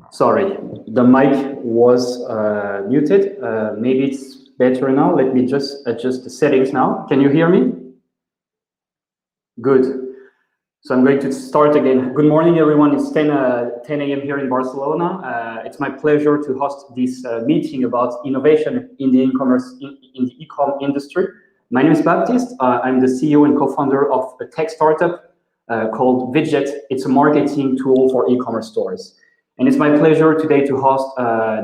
Sorry, the mic was muted. Maybe it's better now. Let me just adjust the settings now. Can you hear me? Good. So I'm going to start again. Good morning, everyone. It's 10 a.m. here in Barcelona. It's my pleasure to host this meeting about innovation in the e-commerce in the e-com industry. My name is Baptiste. I'm the CEO and co-founder of a tech startup called Widget. It's a marketing tool for e-commerce stores. And it's my pleasure today to host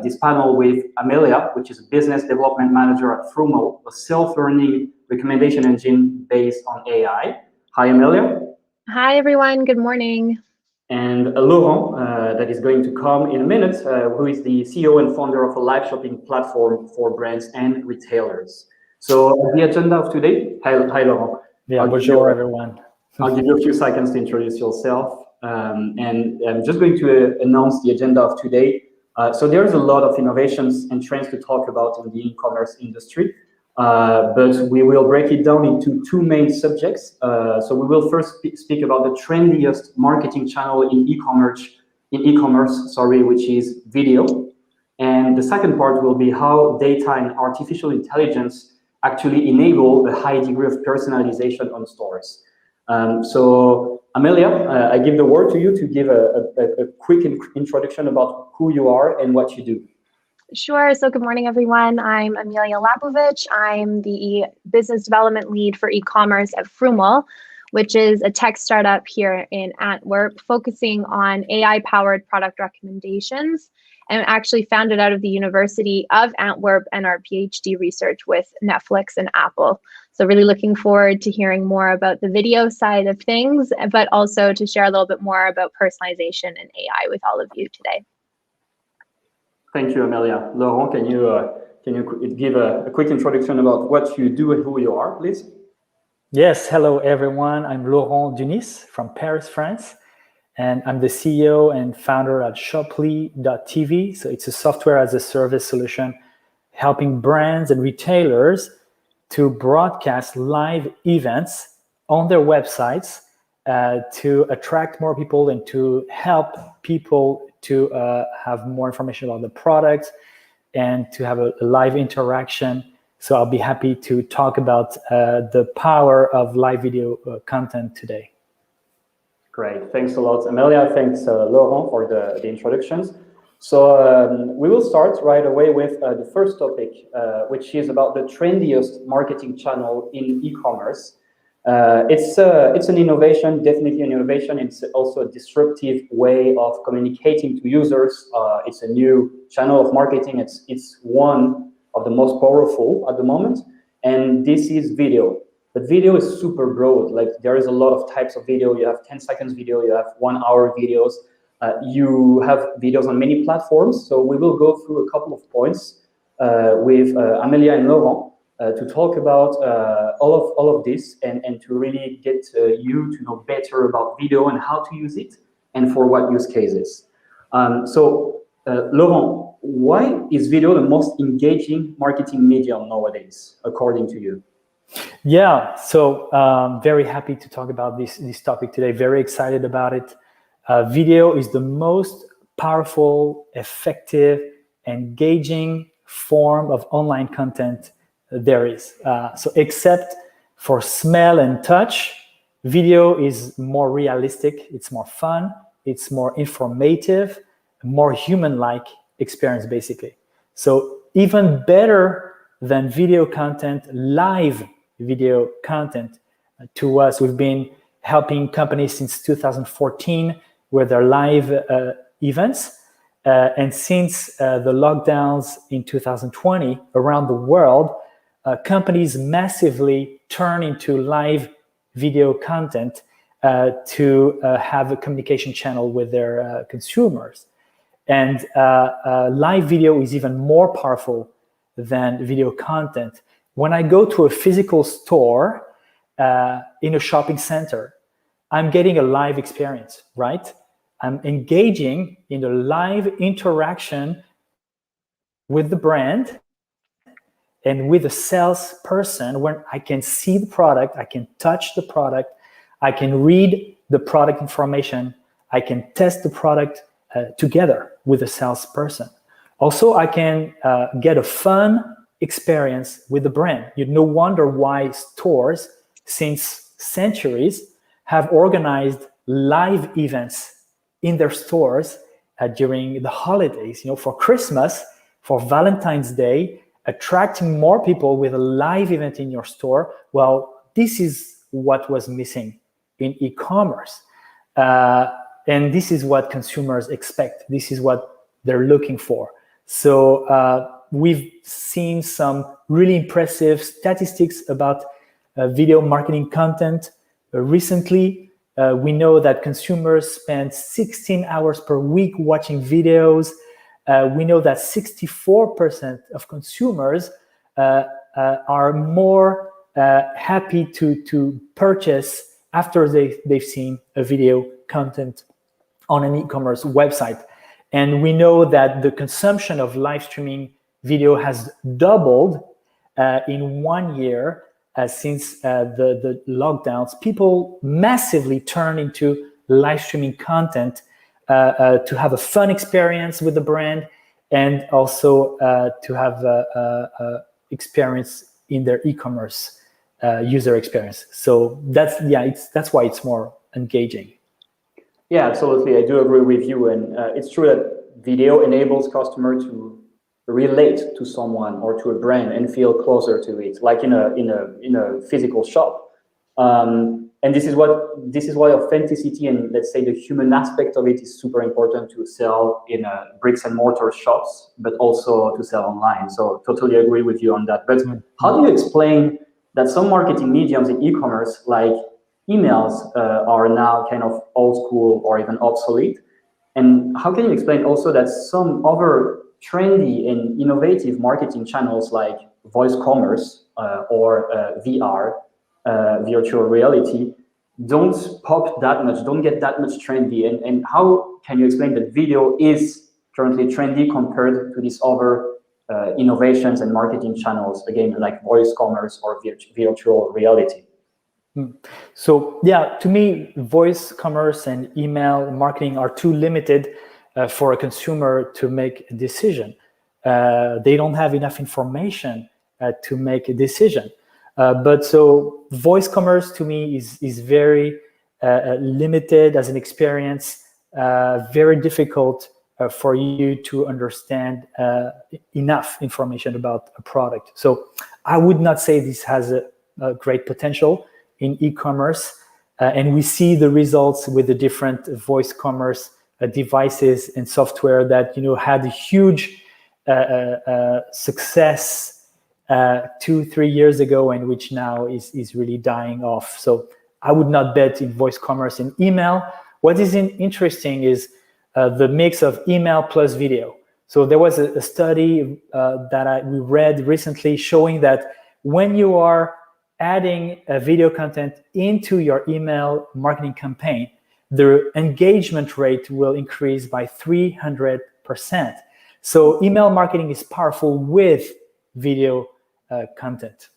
this panel with Amelia, which is a business development manager at Frumo, a self-learning recommendation engine based on AI. Hi, Amelia. Hi, everyone. Good morning. And Laurent, that is going to come in a minute, who is the CEO and founder of a live shopping platform for brands and retailers. So the agenda of today, hi Laurent. Yeah, bonjour, everyone. I'll give you a few seconds to introduce yourself. And I'm just going to announce the agenda of today. So there's a lot of innovations and trends to talk about in the e-commerce industry, but we will break it down into two main subjects. So we will first speak about the trendiest marketing channel in e-commerce, which is video. And the second part will be how data and artificial intelligence actually enable a high degree of personalization on stores. So Amelia, I give the word to you to give a quick introduction about who you are and what you do. Sure. So good morning, everyone. I'm Amelia Labovic. I'm the business development lead for e-commerce at Frumo, which is a tech startup here in Antwerp, focusing on AI-powered product recommendations, and actually founded out of the University of Antwerp and our PhD research with Netflix and Apple. So really looking forward to hearing more about the video side of things, but also to share a little bit more about personalization and AI with all of you today. Thank you, Amelia. Laurent, can you give a quick introduction about what you do and who you are, please? Yes, hello, everyone. I'm Laurent Dunis from Paris, France, and I'm the CEO and founder at Shoply.tv. So it's a software as a service solution helping brands and retailers to broadcast live events on their websites to attract more people and to help people to have more information about the product and to have a live interaction. So I'll be happy to talk about the power of live video content today. Great, thanks a lot, Amelia. Thanks, Laurent, for the introductions. So we will start right away with the first topic, which is about the trendiest marketing channel in e-commerce. It's an innovation, definitely an innovation. It's also a disruptive way of communicating to users. It's a new channel of marketing. It's one of the most powerful at the moment, and this is video. But video is super broad. Like there is a lot of types of video. You have 10 seconds video, you have 1 hour videos. You have videos on many platforms. So we will go through a couple of points with Amelia and Laurent to talk about all of this and to really get you to know better about video and how to use it and for what use cases. So Laurent, why is video the most engaging marketing medium nowadays, according to you? Yeah, so very happy to talk about this topic today. Very excited about it. Video is the most powerful, effective, engaging form of online content there is. So except for smell and touch, video is more realistic, it's more fun, it's more informative, more human-like experience, basically. So even better than video content, live video content to us. We've been helping companies since 2014 with their live events. And since the lockdowns in 2020 around the world, companies massively turn into live video content to have a communication channel with their consumers. And live video is even more powerful than video content. When I go to a physical store in a shopping center, I'm getting a live experience, right? I'm engaging in a live interaction with the brand and with a salesperson when I can see the product, I can touch the product, I can read the product information, I can test the product together with a salesperson. Also, I can get a fun experience with the brand. No wonder why stores since centuries have organized live events in their stores during the holidays, for Christmas, for Valentine's Day, attracting more people with a live event in your store. Well, this is what was missing in e-commerce. And this is what consumers expect. This is what they're looking for. So we've seen some really impressive statistics about video marketing content. Recently, we know that consumers spend 16 hours per week watching videos. We know that 64% of consumers are more happy to purchase after they've seen a video content on an e-commerce website. And we know that the consumption of live streaming video has doubled in 1 year since the lockdowns. People massively turn into live streaming content to have a fun experience with the brand and also to have experience in their e-commerce user experience. So that's why it's more engaging. Yeah, absolutely. I do agree with you, and it's true that video enables customer to relate to someone or to a brand and feel closer to it, like in a physical shop. And this is why authenticity and, let's say, the human aspect of it is super important to sell in bricks and mortar shops, but also to sell online. So totally agree with you on that. But how do you explain that some marketing mediums in e-commerce, like emails, are now kind of old school or even obsolete? And how can you explain also that some other trendy and innovative marketing channels like voice commerce or VR, virtual reality, don't pop that much, don't get that much trendy? And how can you explain that video is currently trendy compared to these other innovations and marketing channels, again, like voice commerce or virtual reality? So yeah, to me, voice commerce and email marketing are too limited for a consumer to make a decision. They don't have enough information to make a decision. But so voice commerce to me is very limited as an experience, very difficult for you to understand enough information about a product. So I would not say this has a great potential in e-commerce, and we see the results with the different voice commerce devices and software that had a huge success 2-3 years ago, and which now is really dying off. So I would not bet in voice commerce and email. What is interesting is the mix of email plus video. So there was a study that we read recently showing that when you are adding video content into your email marketing campaign, the engagement rate will increase by 300%. So email marketing is powerful with video content.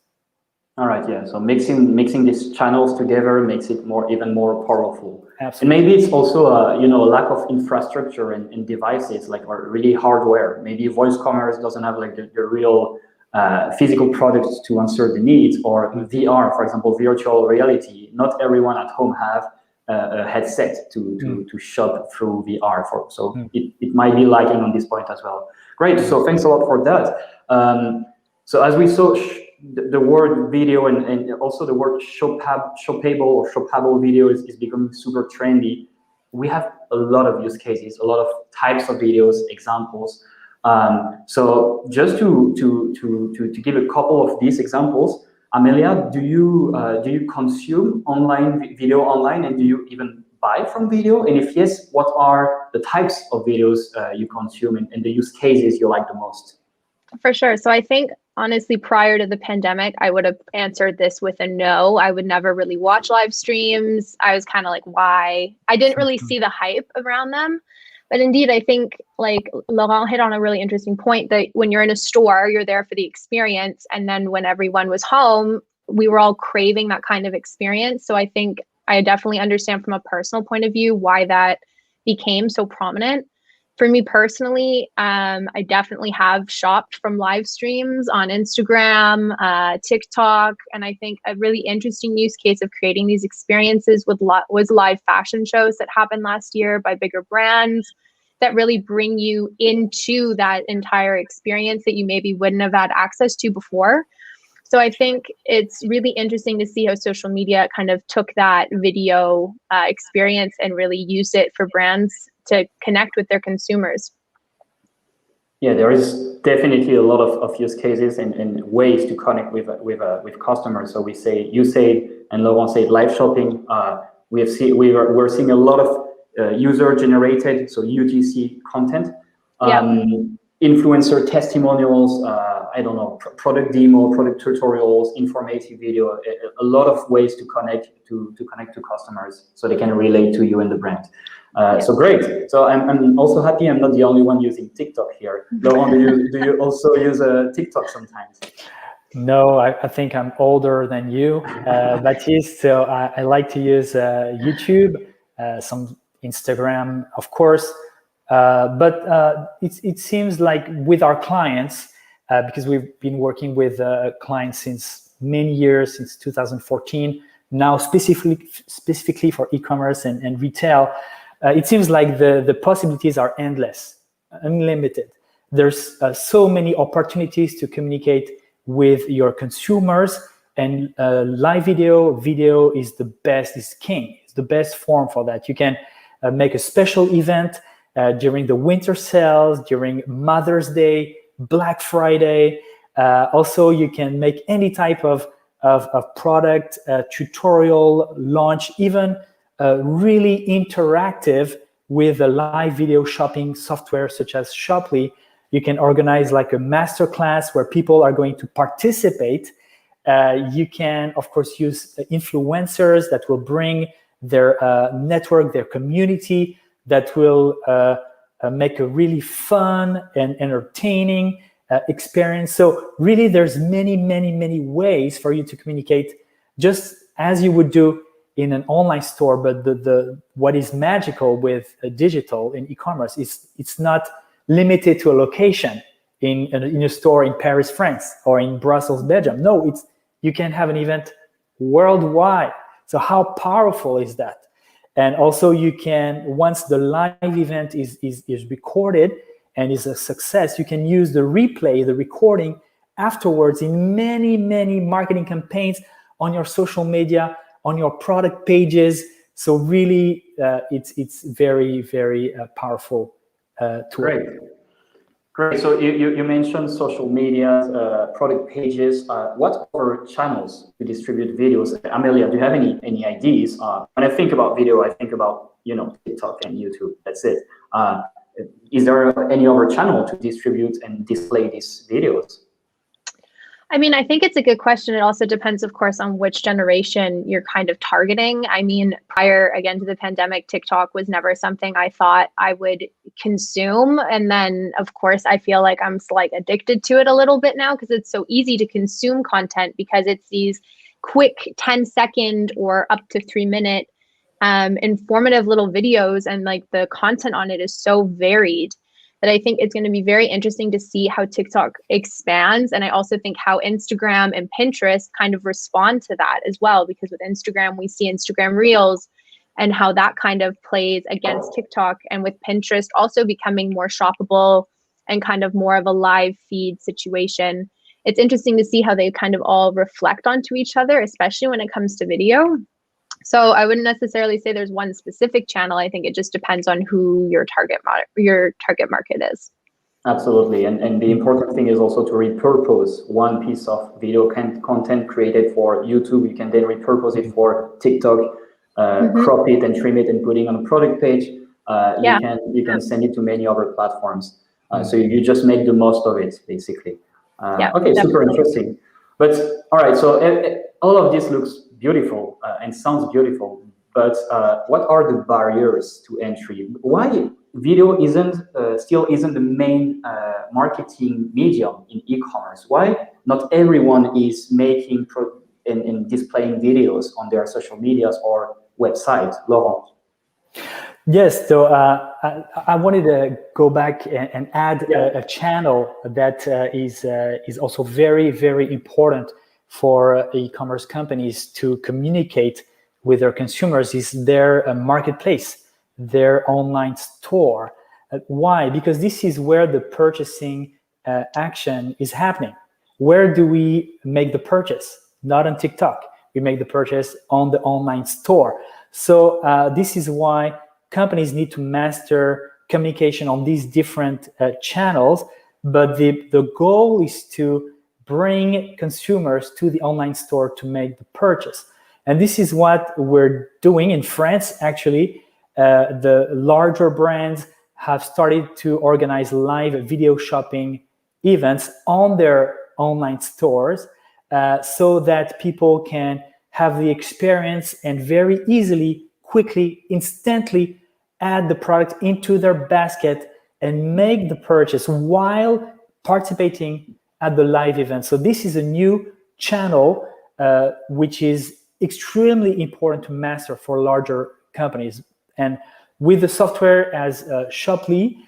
All right, yeah. So mixing these channels together makes it even more powerful. Absolutely. And maybe it's also a lack of infrastructure and devices, like, or really hardware. Maybe voice commerce doesn't have like the real physical products to answer the needs, or VR, for example, virtual reality. Not everyone at home have a headset to shop through VR. So it might be lacking on this point as well. Great, so thanks a lot for that. So as we saw, the word video and also the word shoppable or shoppable video is becoming super trendy. We have a lot of use cases, a lot of types of videos, examples. So just to give a couple of these examples, Amelia, do you consume video online, and do you even buy from video? And if yes, what are the types of videos you consume and the use cases you like the most? For sure. So I think, honestly, prior to the pandemic, I would have answered this with a no. I would never really watch live streams. I was kind of like, why? I didn't really see the hype around them. But indeed, I think, like, Laurent hit on a really interesting point, that when you're in a store, you're there for the experience. And then when everyone was home, we were all craving that kind of experience. So I think I definitely understand from a personal point of view why that became so prominent. For me personally, I definitely have shopped from live streams on Instagram, TikTok, and I think a really interesting use case of creating these experiences was live fashion shows that happened last year by bigger brands that really bring you into that entire experience that you maybe wouldn't have had access to before. So I think it's really interesting to see how social media kind of took that video experience and really used it for brands to connect with their consumers. Yeah, there is definitely a lot of use cases and ways to connect with customers. So you say, and Laurent said, live shopping. We're seeing a lot of user-generated, so UGC content, influencer testimonials. I don't know, product demo, product tutorials, informative video. A lot of ways to connect to customers, so they can relate to you and the brand. So great. So I'm also happy I'm not the only one using TikTok here. Laurent, do you also use TikTok sometimes? No, I think I'm older than you, Baptiste. So I like to use YouTube, some Instagram, of course. But it seems like with our clients, because we've been working with clients since many years, since 2014, now specifically for e-commerce and retail, it seems like the possibilities are endless, unlimited. There's so many opportunities to communicate with your consumers, and live video is the best, is king. It's the best form for that. You can make a special event during the winter sales, during Mother's Day, Black Friday. Also, you can make any type of product tutorial launch, even really interactive with a live video shopping software such as Shoply. You can organize like a masterclass where people are going to participate. You can, of course, use influencers that will bring their network, their community, that will make a really fun and entertaining experience. So really, there's many ways for you to communicate, just as you would do in an online store. But what is magical with digital in e-commerce is it's not limited to a location in a store in Paris, France, or in Brussels, Belgium. No, you can have an event worldwide. So how powerful is that? And also you can, once the live event is recorded and is a success, you can use the replay, the recording afterwards in many marketing campaigns on your social media, on your product pages. So really, it's very powerful tool. Great. So you mentioned social media, product pages. What other channels to distribute videos? Amelia, do you have any ideas? When I think about video, I think about TikTok and YouTube. That's it. Is there any other channel to distribute and display these videos? I mean, I think it's a good question. It also depends, of course, on which generation you're kind of targeting. I mean, prior, again, to the pandemic, TikTok was never something I thought I would consume. And then, of course, I feel like I'm like addicted to it a little bit now because it's so easy to consume content because it's these quick 10-second or up to 3-minute informative little videos, and like the content on it is so varied that I think it's going to be very interesting to see how TikTok expands. And I also think how Instagram and Pinterest kind of respond to that as well, because with Instagram, we see Instagram Reels and how that kind of plays against TikTok, and with Pinterest also becoming more shoppable and kind of more of a live feed situation. It's interesting to see how they kind of all reflect onto each other, especially when it comes to video. So I wouldn't necessarily say there's one specific channel. I think it just depends on who your target market is. Absolutely. And the important thing is also to repurpose one piece of video content created for YouTube. You can then repurpose it for TikTok, crop it and trim it and putting on a product page. You can send it to many other platforms. So you just make the most of it, basically. Okay, definitely. Super interesting. But all right, so all of this looks beautiful and sounds beautiful, but what are the barriers to entry? Why video still isn't the main marketing medium in e-commerce? Why not everyone is making and displaying videos on their social medias or websites? Laurent? Yes, so I wanted to go back and add a channel that is also very, very important for e-commerce companies to communicate with their consumers is their marketplace, their online store. Why? Because this is where the purchasing action is happening. Where do we make the purchase? Not on TikTok. We make the purchase on the online store. So this is why companies need to master communication on these different channels, but the goal is to bring consumers to the online store to make the purchase. And this is what we're doing in France. Actually, the larger brands have started to organize live video shopping events on their online stores so that people can have the experience and very easily, quickly, instantly add the product into their basket and make the purchase while participating at the live event. So this is a new channel which is extremely important to master for larger companies. And with the software as Shoply,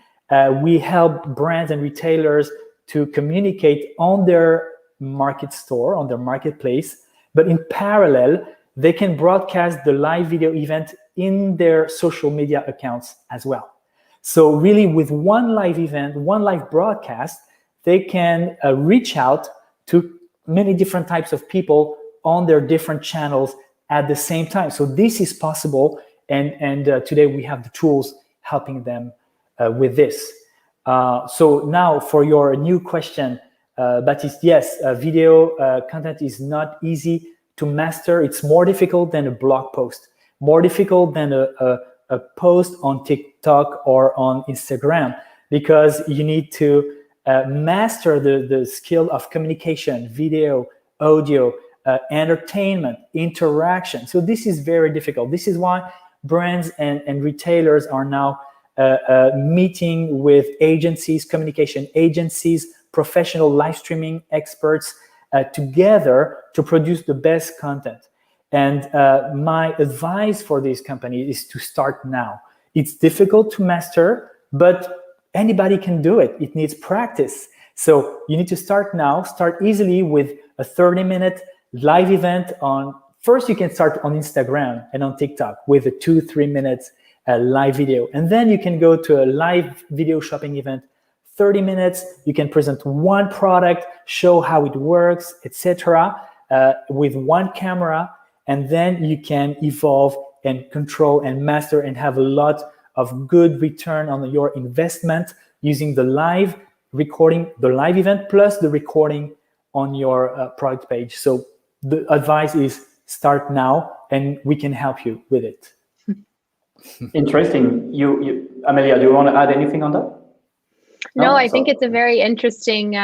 we help brands and retailers to communicate on their market store, on their marketplace, but in parallel, they can broadcast the live video event in their social media accounts as well. So really with one live event, one live broadcast, they can reach out to many different types of people on their different channels at the same time. So this is possible, and today we have the tools helping them with this. So now for your new question, Baptiste, yes, video content is not easy to master. It's more difficult than a blog post, more difficult than a post on TikTok or on Instagram, because you need to master the skill of communication, video, audio, entertainment, interaction. So this is very difficult. This is why brands and retailers are now meeting with agencies, communication agencies, professional live streaming experts together to produce the best content. And my advice for this company is to start now. It's difficult to master, but anybody can do it. It needs practice. So you need to start now, start easily with a 30-minute live event on, first you can start on Instagram and on TikTok with a 2-3 minutes live video. And then you can go to a live video shopping event, 30 minutes, you can present one product, show how it works, etc. With one camera, and then you can evolve and control and master and have a lot of good return on your investment using the live recording, the live event, plus the recording on your product page. So the advice is start now, and we can help you with it. Interesting. Amelia, do you want to add anything on that? No, I think it's a very interesting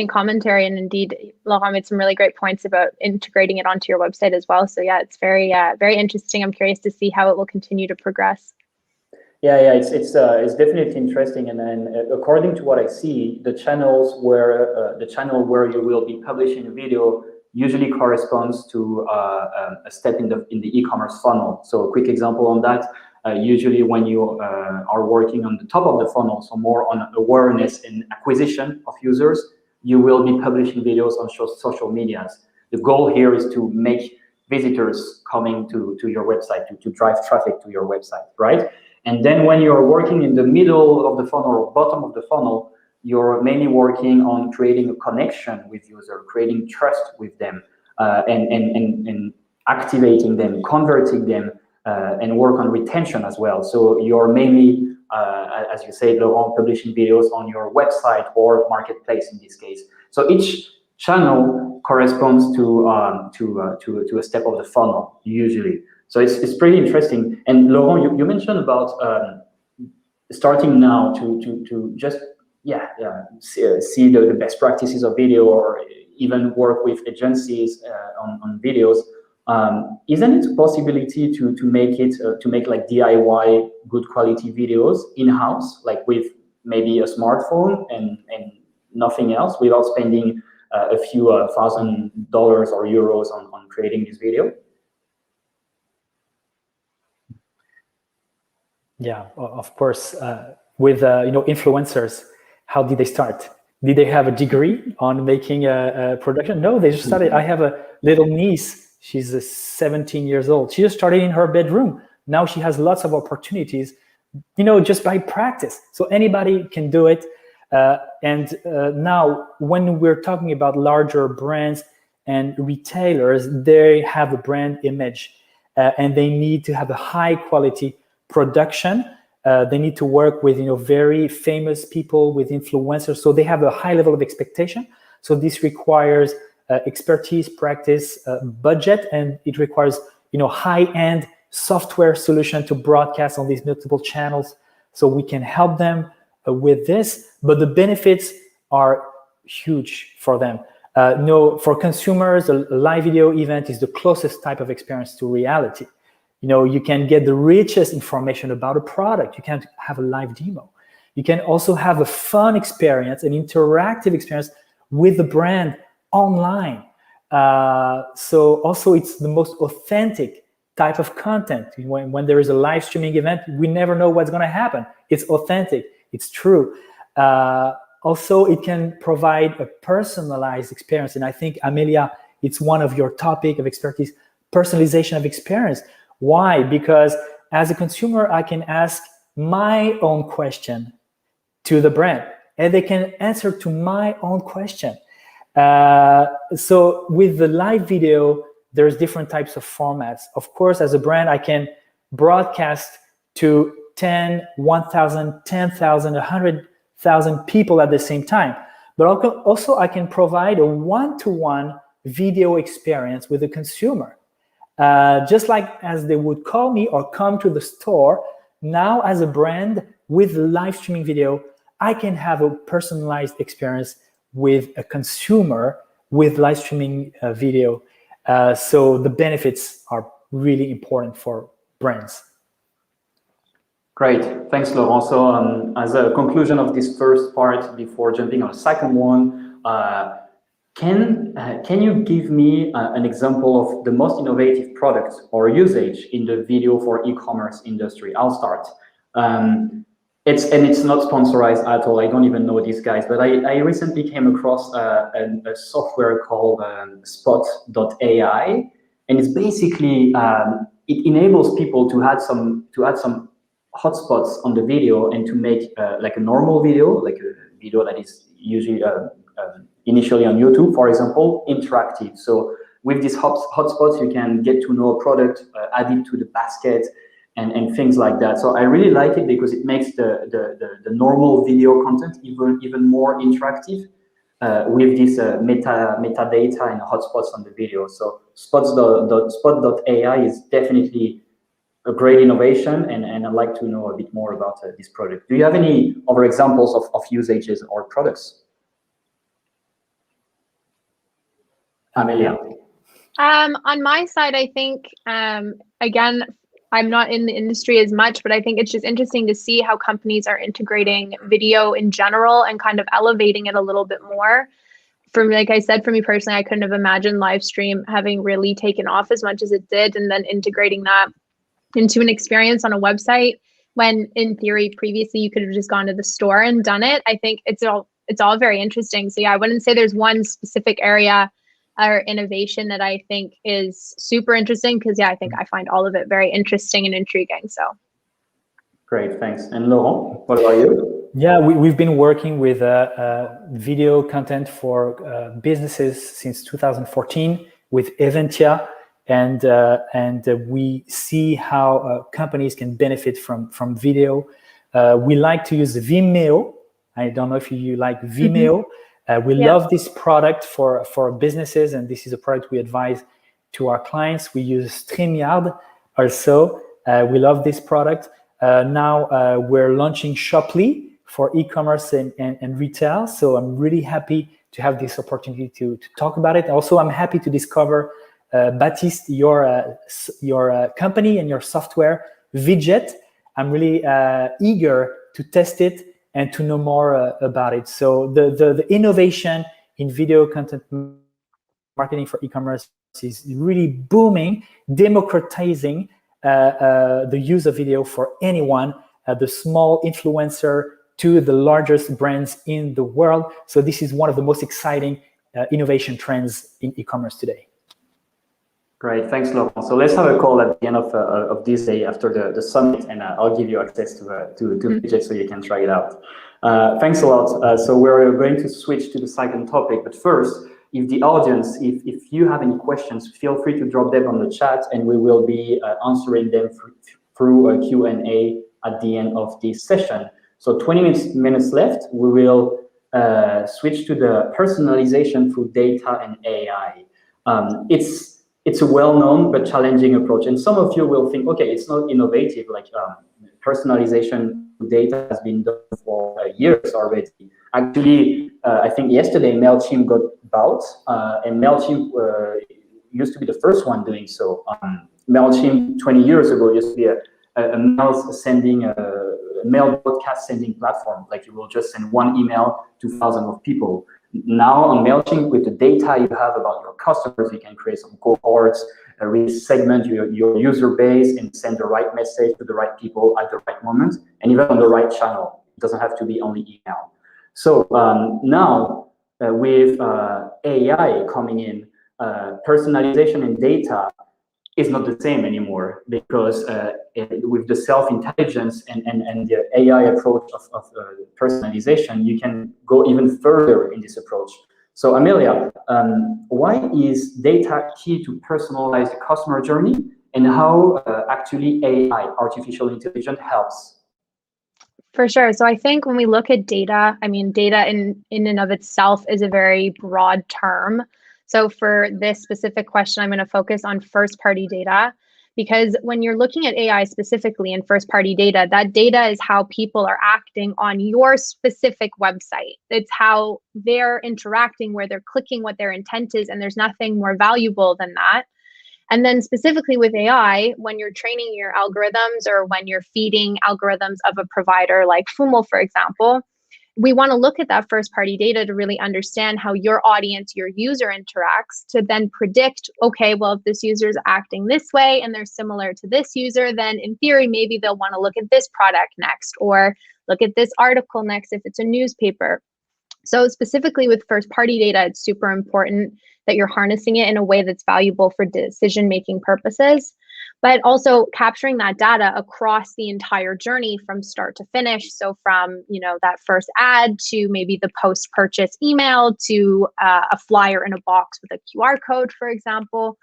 commentary, and indeed, Laurent made some really great points about integrating it onto your website as well. So yeah, it's very interesting. I'm curious to see how it will continue to progress. Yeah, it's definitely interesting, and according to what I see, the channel where you will be publishing a video usually corresponds to a step in the e-commerce funnel. So a quick example on that. Usually when you are working on the top of the funnel, so more on awareness and acquisition of users, you will be publishing videos on social medias. The goal here is to make visitors coming to your website, to drive traffic to your website, right? And then when you're working in the middle of the funnel or bottom of the funnel, you're mainly working on creating a connection with users, creating trust with them, and activating them, converting them, and work on retention as well. So you're mainly, as you said, Laurent, publishing videos on your website or marketplace in this case. So each channel corresponds to a step of the funnel usually. So it's pretty interesting. And Laurent, you mentioned about starting now to just see the best practices of video, or even work with agencies on videos. Isn't it a possibility to make like DIY good quality videos in-house, like with maybe a smartphone and nothing else, without spending a few $1,000 or euros on creating this video? Yeah, of course. With influencers, how did they start? Did they have a degree on making a production? No, they just started. I have a little niece. She's 17 years old. She just started in her bedroom. Now she has lots of opportunities, just by practice. So anybody can do it. And now, when we're talking about larger brands and retailers, they have a brand image, and they need to have a high quality production. They need to work with very famous people, with influencers, so they have a high level of expectation. So this requires expertise, practice, budget, and it requires high-end software solution to broadcast on these multiple channels. So we can help them with this, but the benefits are huge for them. For consumers, a live video event is the closest type of experience to reality. You can get the richest information about a product. You can have a live demo. You can also have a fun experience, an interactive experience with the brand online. So also it's the most authentic type of content. When there is a live streaming event, we never know what's going to happen. It's authentic. It's true. Also, it can provide a personalized experience. And I think, Amelia, it's one of your topic of expertise, personalization of experience. Why? Because as a consumer, I can ask my own question to the brand, and they can answer to my own question. So with the live video, there's different types of formats. Of course, as a brand, I can broadcast to 10, 1,000, 10,000, 100,000 people at the same time. But also I can provide a one-to-one video experience with the consumer. Just like as they would call me or come to the store, now as a brand with live streaming video, I can have a personalized experience with a consumer with live streaming video. So the benefits are really important for brands. Great, thanks, Laurent. So as a conclusion of this first part, before jumping on the second one, can you give me an example of the most innovative product or usage in the video for e-commerce industry? I'll start. It's not sponsorized at all. I don't even know these guys, but I recently came across a software called Spot.ai, and it's basically it enables people to add some hotspots on the video and to make like a normal video, like a video that is usually initially on YouTube, for example, interactive. So with these hotspots, you can get to know a product, add it to the basket, and things like that. So I really like it because it makes the normal video content even more interactive with this metadata and hotspots on the video. So Spot.ai is definitely a great innovation, and I'd like to know a bit more about this product. Do you have any other examples of usages or products? Amelia. On my side, I think, again, I'm not in the industry as much, but I think it's just interesting to see how companies are integrating video in general and kind of elevating it a little bit more. Like I said, for me personally, I couldn't have imagined live stream having really taken off as much as it did, and then integrating that into an experience on a website when in theory previously you could have just gone to the store and done it. I think it's all very interesting. So yeah, I wouldn't say there's one specific area or innovation that I think is super interesting, because yeah, I think I find all of it very interesting and intriguing. So great, thanks. And Laurent, what about you? Yeah, we've been working with video content for businesses since 2014 with Eventia, and we see how companies can benefit from video. We like to use Vimeo. I don't know if you like Vimeo. We love this product for businesses, and this is a product we advise to our clients. We use StreamYard also. We love this product. Now we're launching Shoply for e-commerce and retail. So I'm really happy to have this opportunity to talk about it. Also, I'm happy to discover, Baptiste, your company and your software, Vidget. I'm really eager to test it and to know more about it. So the innovation in video content marketing for e-commerce is really booming, democratizing the use of video for anyone the small influencer to the largest brands in the world. So this is one of the most exciting innovation trends in e-commerce today. Great, thanks, Laurent. So let's have a call at the end of this day after the summit, and I'll give you access to widgets so you can try it out. Thanks a lot. So we're going to switch to the second topic, but first, if the audience, if you have any questions, feel free to drop them on the chat, and we will be answering them through a Q&A at the end of this session. So 20 minutes left. We will switch to the personalization through data and AI. It's a well-known but challenging approach, and some of you will think, okay, it's not innovative. Like personalization data has been done for years already. Actually, I think yesterday MailChimp got bought, and MailChimp used to be the first one doing so. MailChimp 20 years ago used to be a mail broadcast sending platform. Like you will just send one email to thousands of people. Now on MailChimp, with the data you have about your customers, you can create some cohorts, really segment your user base and send the right message to the right people at the right moment, and even on the right channel. It doesn't have to be only email. So now with AI coming in, personalization and data is not the same anymore, because with the self-intelligence and the AI approach of personalization, you can go even further in this approach. So Amelia, why is data key to personalize the customer journey, and how actually AI, artificial intelligence, helps? For sure. So I think when we look at data, I mean, data in and of itself is a very broad term. So for this specific question, I'm going to focus on first-party data, because when you're looking at AI specifically in first-party data, that data is how people are acting on your specific website. It's how they're interacting, where they're clicking, what their intent is, and there's nothing more valuable than that. And then specifically with AI, when you're training your algorithms or when you're feeding algorithms of a provider like Frumel, for example, we want to look at that first-party data to really understand how your audience, your user interacts, to then predict, okay, well, if this user is acting this way and they're similar to this user, then in theory, maybe they'll want to look at this product next, or look at this article next if it's a newspaper. So specifically with first-party data, it's super important that you're harnessing it in a way that's valuable for decision-making purposes, but also capturing that data across the entire journey from start to finish. So from, you know, that first ad to maybe the post-purchase email to a flyer in a box with a QR code, for example.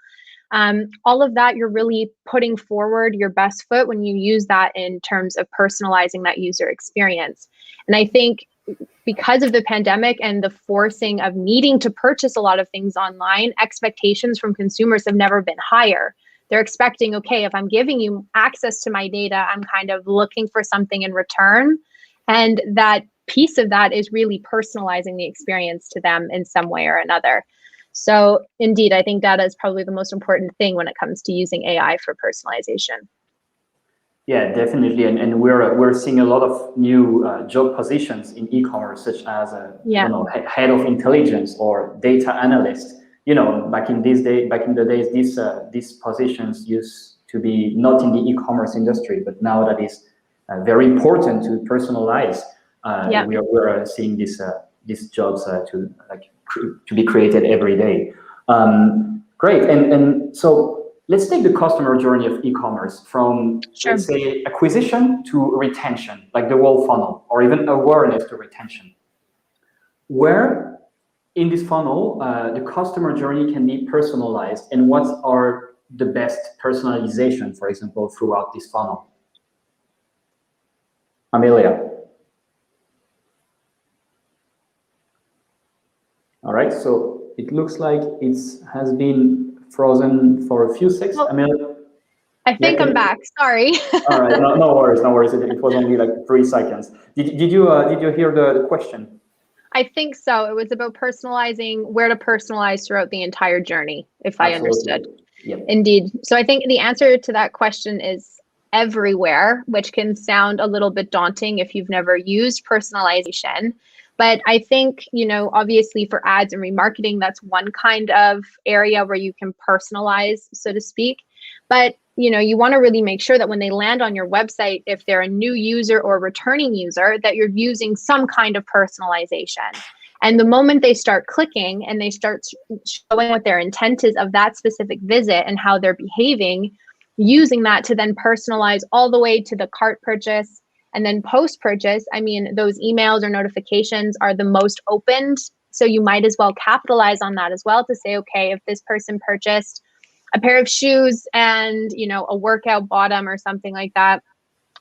All of that, you're really putting forward your best foot when you use that in terms of personalizing that user experience. And I think because of the pandemic and the forcing of needing to purchase a lot of things online, expectations from consumers have never been higher. They're expecting, okay, if I'm giving you access to my data, I'm kind of looking for something in return. And that piece of that is really personalizing the experience to them in some way or another. So indeed, I think data is probably the most important thing when it comes to using AI for personalization. Yeah, definitely, and we're seeing a lot of new job positions in e-commerce, such as I don't know, head of intelligence or data analyst. You know, back in the days, these positions used to be not in the e-commerce industry, but now that is very important to personalize. We're seeing these jobs to be created every day. Great, and so. Let's take the customer journey of e-commerce from, let's say, acquisition to retention, like the whole funnel, or even awareness to retention. Where in this funnel, the customer journey can be personalized, and what are the best personalization, for example, throughout this funnel? Amelia. All right, so it looks like it has been frozen for a few seconds. Amelia? I think I'm back. Sorry. All right, no worries. It was only like 3 seconds. Did you hear the question? I think so. It was about personalizing, where to personalize throughout the entire journey, if I understood. Yep. Indeed. So I think the answer to that question is everywhere, which can sound a little bit daunting if you've never used personalization. But I think, you know, obviously for ads and remarketing, that's one kind of area where you can personalize, so to speak. But you want to really make sure that when they land on your website, if they're a new user or returning user, that you're using some kind of personalization. And the moment they start clicking and they start showing what their intent is of that specific visit and how they're behaving, using that to then personalize all the way to the cart purchase. And then post-purchase, I mean, those emails or notifications are the most opened. So you might as well capitalize on that as well to say, okay, if this person purchased a pair of shoes and, a workout bottom or something like that,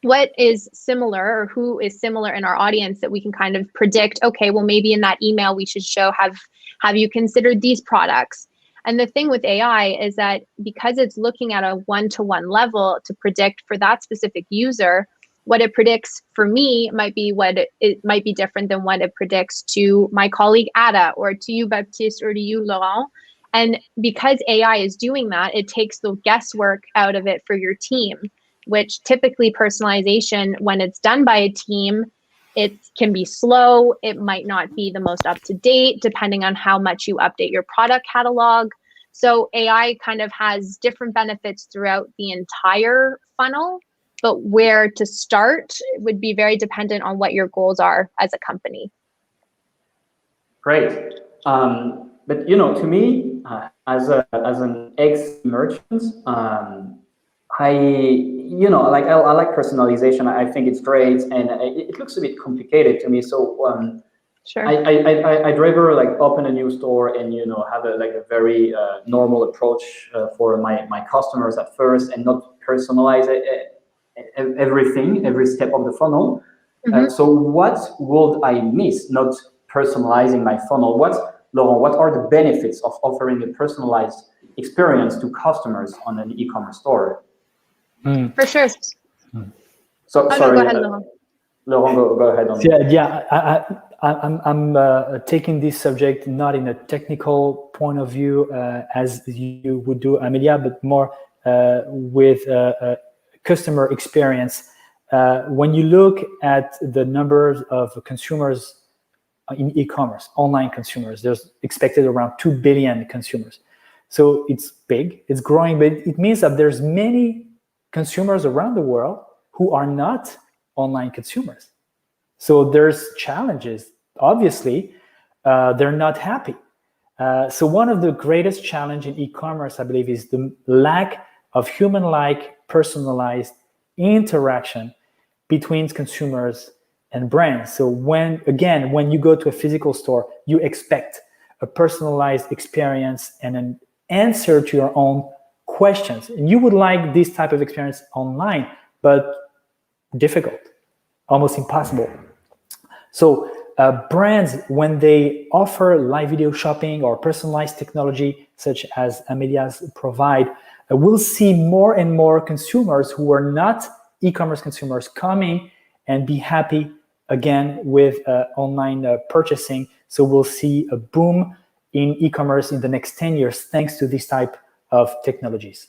what is similar or who is similar in our audience that we can kind of predict, okay, well, maybe in that email we should show, have you considered these products? And the thing with AI is that because it's looking at a one-to-one level to predict for that specific user, what it predicts for me might be it might be different than what it predicts to my colleague Ada or to you, Baptiste, or to you, Laurent. And because AI is doing that, it takes the guesswork out of it for your team, which typically personalization, when it's done by a team, it can be slow. It might not be the most up to date, depending on how much you update your product catalog. So AI kind of has different benefits throughout the entire funnel, but where to start would be very dependent on what your goals are as a company. Great. But to me, as an ex-merchant, I like personalization. I think it's great, and it looks a bit complicated to me. So sure. I'd rather open a new store and have a very normal approach for my customers at first, and not personalize everything, every step of the funnel. So what would I miss not personalizing my funnel? Laurent, what are the benefits of offering a personalized experience to customers on an e-commerce store? For sure. So sorry, go ahead, Laurent. Laurent, go ahead. I'm taking this subject not in a technical point of view as you would do, Amelia, but more with customer experience. When you look at the numbers of consumers in e-commerce, online consumers, there's expected around 2 billion consumers. So it's big, it's growing, but it means that there's many consumers around the world who are not online consumers. So there's challenges. Obviously, they're not happy. So one of the greatest challenge in e-commerce, I believe, is the lack of human-like, personalized interaction between consumers and brands. So when you go to a physical store, you expect a personalized experience and an answer to your own questions. And you would like this type of experience online, but difficult, almost impossible. So brands, when they offer live video shopping or personalized technology, such as Amelia's provide, we'll see more and more consumers who are not e-commerce consumers coming and be happy again with online purchasing. So we'll see a boom in e-commerce in the next 10 years, thanks to this type of technologies.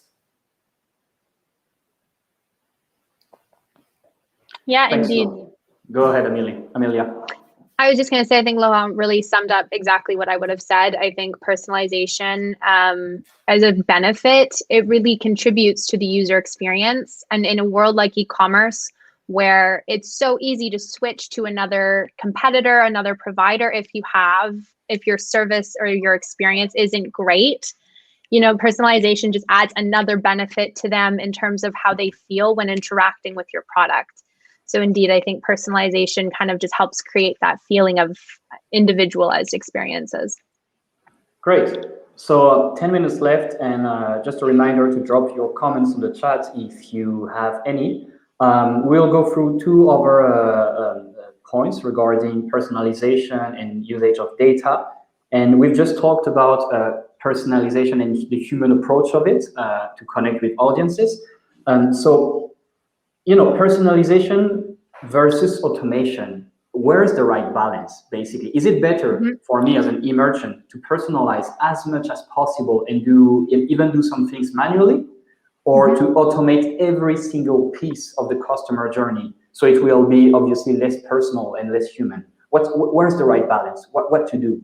Yeah, Thanks, indeed. Go ahead, Amelia. I was just going to say, I think Laurent really summed up exactly what I would have said. I think personalization as a benefit, it really contributes to the user experience. And in a world like e-commerce, where it's so easy to switch to another competitor, another provider, if your service or your experience isn't great, personalization just adds another benefit to them in terms of how they feel when interacting with your product. So indeed, I think personalization kind of just helps create that feeling of individualized experiences. Great. So 10 minutes left, and just a reminder to drop your comments in the chat if you have any. We'll go through two other points regarding personalization and usage of data. And we've just talked about personalization and the human approach of it to connect with audiences. So, personalization versus automation, where's the right balance, basically? Is it better for me as an e-merchant to personalize as much as possible and even do some things manually, or to automate every single piece of the customer journey so it will be obviously less personal and less human? Where's the right balance? What to do?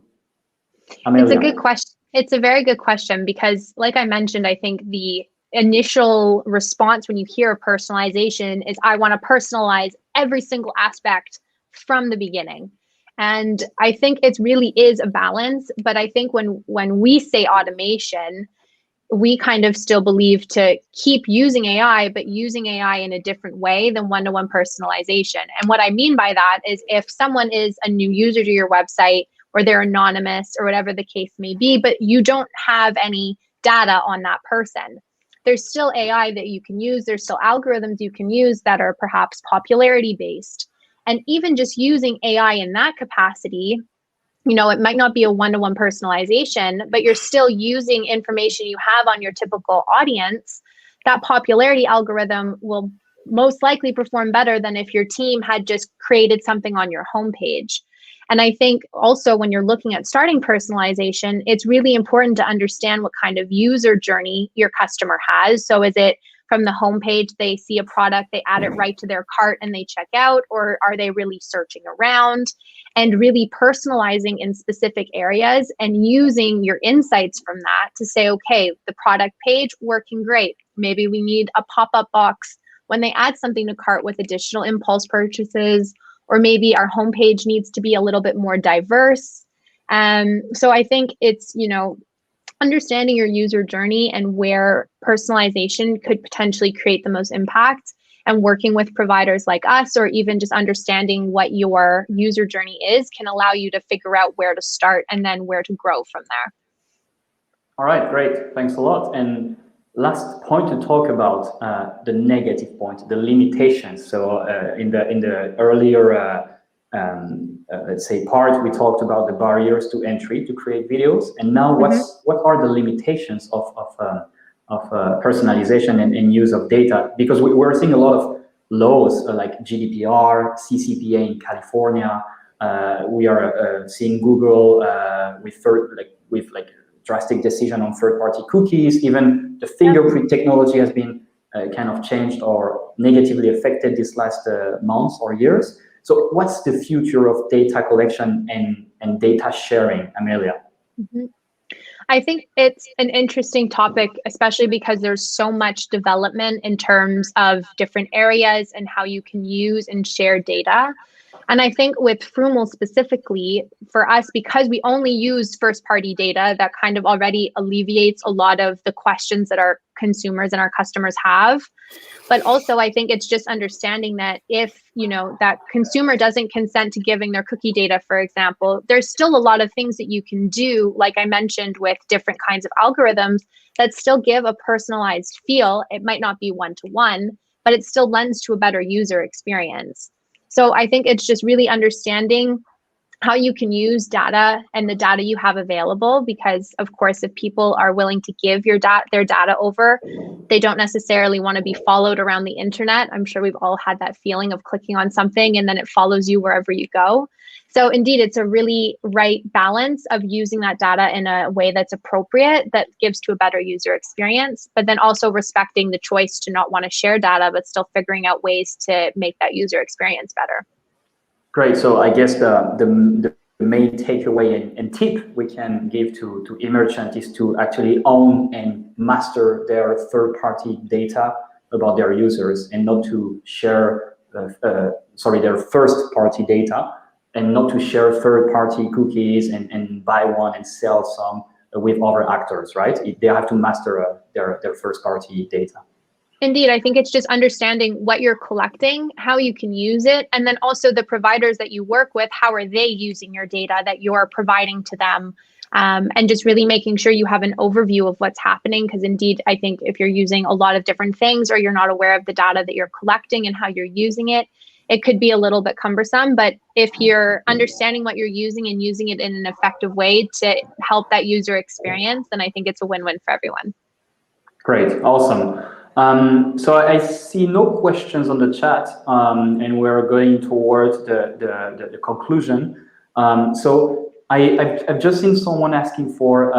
Amelia. It's a good question. It's a very good question because, like I mentioned, I think the initial response when you hear personalization is, I want to personalize every single aspect from the beginning. And I think it really is a balance. But I think when we say automation, we kind of still believe to keep using AI, but using AI in a different way than one-to-one personalization. And what I mean by that is, if someone is a new user to your website, or they're anonymous, or whatever the case may be, but you don't have any data on that person, there's still AI that you can use. There's still algorithms you can use that are perhaps popularity based. And even just using AI in that capacity, it might not be a one-to-one personalization, but you're still using information you have on your typical audience. That popularity algorithm will most likely perform better than if your team had just created something on your homepage. And I think also, when you're looking at starting personalization, it's really important to understand what kind of user journey your customer has. So is it from the homepage, they see a product, they add it right to their cart and they check out, or are they really searching around? And really personalizing in specific areas and using your insights from that to say, okay, the product page working great. Maybe we need a pop-up box when they add something to cart with additional impulse purchases, or maybe our homepage needs to be a little bit more diverse. So I think it's, understanding your user journey and where personalization could potentially create the most impact, and working with providers like us, or even just understanding what your user journey is, can allow you to figure out where to start and then where to grow from there. All right, great. Thanks a lot. And last point to talk about, the negative point, the limitations. So in the earlier let's say part, we talked about the barriers to entry to create videos, and now what are the limitations of personalization and use of data? Because we're seeing a lot of laws like GDPR, CCPA in California. We are seeing Google with drastic decision on third-party cookies. Even the fingerprint technology has been kind of changed or negatively affected these last months or years. So what's the future of data collection and data sharing, Amelia? I think it's an interesting topic, especially because there's so much development in terms of different areas and how you can use and share data. And I think with Frumel specifically, for us, because we only use first-party data, that kind of already alleviates a lot of the questions that our consumers and our customers have. But also, I think it's just understanding that if, that consumer doesn't consent to giving their cookie data, for example, there's still a lot of things that you can do, like I mentioned, with different kinds of algorithms that still give a personalized feel. It might not be one-to-one, but it still lends to a better user experience. So I think it's just really understanding how you can use data and the data you have available, because of course, if people are willing to give their data over, they don't necessarily want to be followed around the internet. I'm sure we've all had that feeling of clicking on something and then it follows you wherever you go. So indeed, it's a really right balance of using that data in a way that's appropriate, that gives to a better user experience, but then also respecting the choice to not want to share data, but still figuring out ways to make that user experience better. Great. So I guess the main takeaway and tip we can give to e-merchant is to actually own and master their third-party data about their users, and not to share their first-party data, and not to share third-party cookies and buy one and sell some with other actors, right? They have to master their first-party data. Indeed, I think it's just understanding what you're collecting, how you can use it, and then also the providers that you work with, how are they using your data that you're providing to them, and just really making sure you have an overview of what's happening. Because indeed, I think if you're using a lot of different things, or you're not aware of the data that you're collecting and how you're using it, it could be a little bit cumbersome. But if you're understanding what you're using and using it in an effective way to help that user experience, then I think it's a win-win for everyone. Great, awesome. So I see no questions on the chat, and we're going towards the conclusion. So I've just seen someone asking for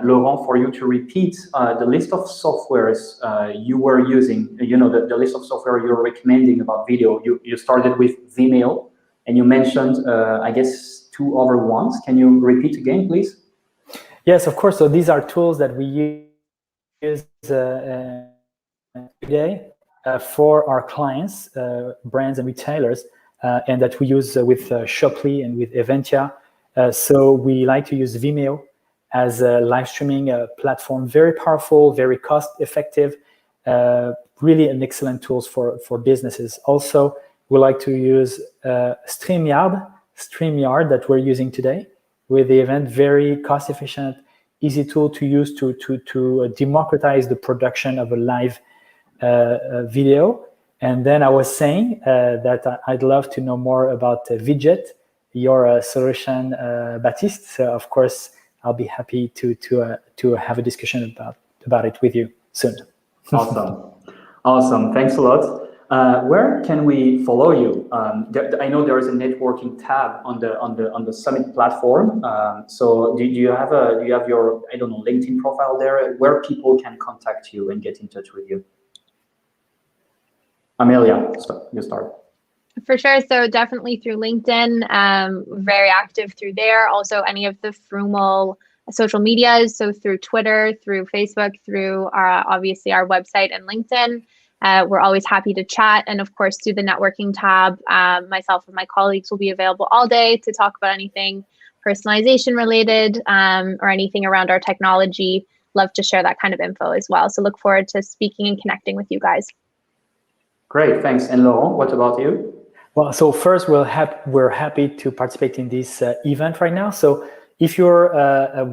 Laurent, for you to repeat the list of softwares you were using. The list of software you're recommending about video. You started with Vimeo, and you mentioned I guess 2 other ones. Can you repeat again, please? Yes, of course. So these are tools that we use today for our clients, brands and retailers, and that we use with Shoply and with Eventia. So we like to use Vimeo as a live streaming platform, very powerful, very cost effective, really an excellent tools for businesses. Also, we like to use StreamYard that we're using today with the event, very cost efficient, easy tool to use to democratize the production of a live video. And then I was saying that I'd love to know more about Vidget, your solution, Baptiste. So of course, I'll be happy to have a discussion about it with you soon. Awesome. Thanks a lot. Where can we follow you? I know there is a networking tab on the Summit platform. So do you have your, I don't know, LinkedIn profile there where people can contact you and get in touch with you? Amelia, you start. For sure. So definitely through LinkedIn, very active through there. Also any of the Frumel social medias. So through Twitter, through Facebook, through obviously our website and LinkedIn. We're always happy to chat. And of course, through the networking tab, myself and my colleagues will be available all day to talk about anything personalization related or anything around our technology. Love to share that kind of info as well. So look forward to speaking and connecting with you guys. Great, thanks. And Laurent, what about you? Well, so first, we're happy to participate in this event right now. So if you're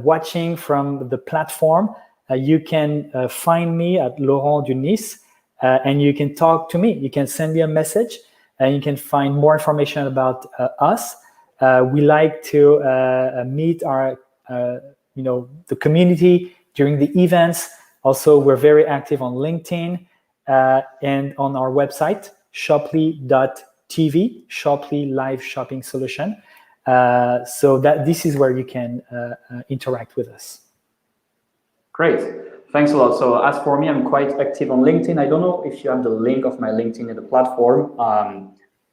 watching from the platform, you can find me at Laurent Dunis, and you can talk to me. You can send me a message, and you can find more information about us. We like to meet our, the community during the events. Also, we're very active on LinkedIn and on our website, shoply.tv, Shoply Live Shopping Solution. So that this is where you can interact with us. Great, thanks a lot. So as for me, I'm quite active on LinkedIn. I don't know if you have the link of my LinkedIn in the platform.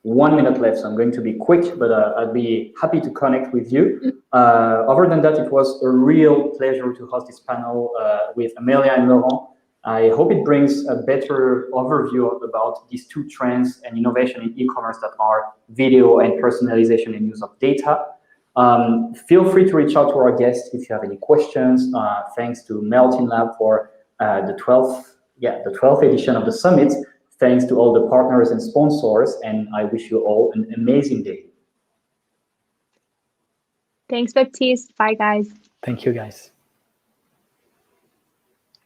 1 minute left, so I'm going to be quick, but I'd be happy to connect with you. Other than that, it was a real pleasure to host this panel with Amelia and Laurent. I hope it brings a better overview about these two trends and innovation in e-commerce that are video and personalization and use of data. Feel free to reach out to our guests if you have any questions. Thanks to Melting Lab for the 12th edition of the Summit. Thanks to all the partners and sponsors, and I wish you all an amazing day. Thanks, Baptiste. Bye, guys. Thank you, guys.